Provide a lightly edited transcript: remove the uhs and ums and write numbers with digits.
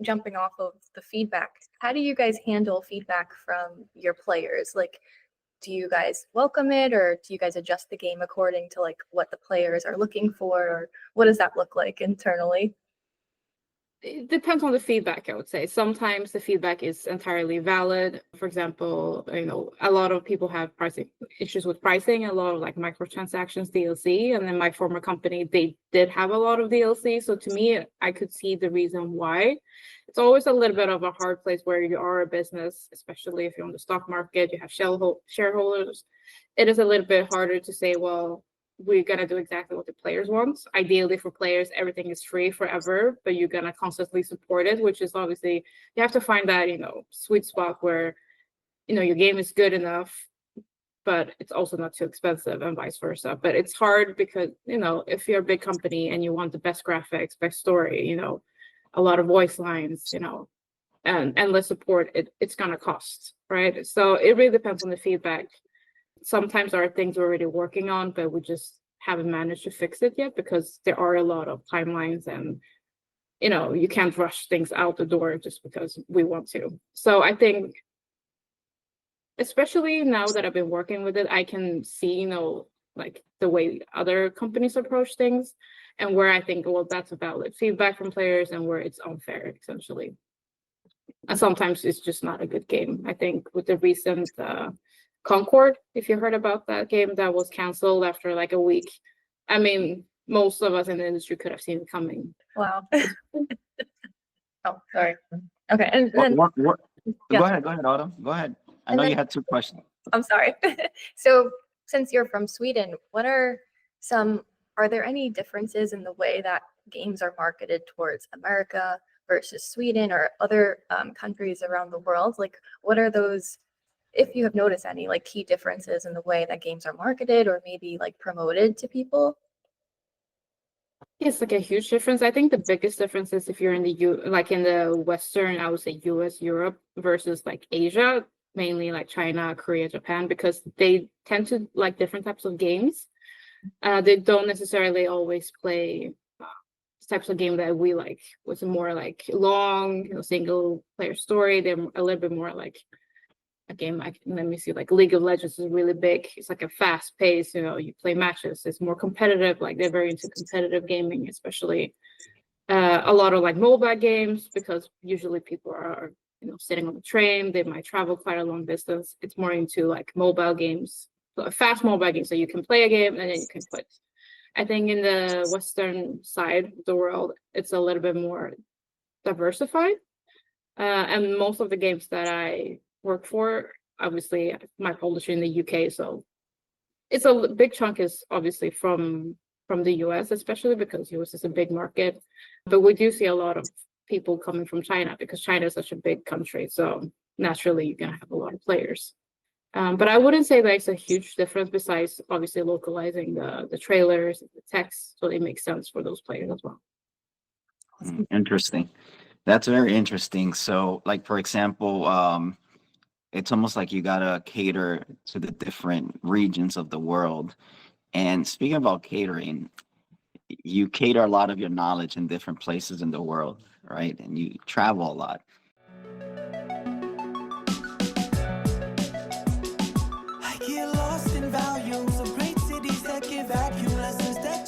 jumping off of the feedback, how do you guys handle feedback from your players? Like, do you guys welcome it, or do you guys adjust the game according to like what the players are looking for, or what does that look like internally? It depends on the feedback, I would say. Sometimes the feedback is entirely valid. For example, a lot of people have pricing issues with pricing, a lot of like microtransactions, DLC. And then my former company, they did have a lot of DLC. So to me, I could see the reason why. It's always a little bit of a hard place where you are a business, especially if you're on the stock market, you have shareholders. It is a little bit harder to say, well, we're going to do exactly what the players want. Ideally for players, everything is free forever, but you're going to constantly support it, which is obviously, you have to find that, sweet spot where, your game is good enough, but it's also not too expensive and vice versa. But it's hard because, if you're a big company and you want the best graphics, best story, a lot of voice lines, and endless support, it's going to cost, right? So it really depends on the feedback. Sometimes there are things we're already working on, but we just haven't managed to fix it yet because there are a lot of timelines and, you can't rush things out the door just because we want to. So I think, especially now that I've been working with it, I can see, like the way other companies approach things and where I think, well, that's a valid feedback from players and where it's unfair, essentially. And sometimes it's just not a good game. I think with the recent Concord, if you heard about that game that was canceled after like a week. I mean, most of us in the industry could have seen it coming. Wow. Oh, sorry. Okay. And then Yeah. Go ahead, Autumn. Go ahead. I know you had two questions. I'm sorry. So since you're from Sweden, are there any differences in the way that games are marketed towards America versus Sweden or other countries around the world? Like, what are those, if you have noticed any like key differences in the way that games are marketed or maybe like promoted to people? It's like a huge difference. I think the biggest difference is if you're in the Western, I would say US, Europe versus like Asia, mainly like China, Korea, Japan, because they tend to like different types of games. They don't necessarily always play types of game that we like, was more like long, single player story. They're a little bit more like a game like, let me see, like League of Legends is really big. It's like a fast pace, you play matches. It's more competitive, like they're very into competitive gaming, especially a lot of like mobile games, because usually people are, sitting on the train, they might travel quite a long distance. It's more into like mobile games, so a fast mobile game, so you can play a game and then you can quit. I think in the Western side of the world, it's a little bit more diversified. And most of the games that I work for, obviously my publisher in the UK, so it's a big chunk is obviously from the US, especially because US is a big market. But we do see a lot of people coming from China because China is such a big country. So naturally you're gonna have a lot of players. But I wouldn't say there's a huge difference besides obviously localizing the trailers, the text, so it makes sense for those players as well. Interesting. That's very interesting. So, like for example, it's almost like you gotta cater to the different regions of the world. And speaking about catering, you cater a lot of your knowledge in different places in the world, right? And you travel a lot. I get lost in volumes of great cities that give vacuum lessons that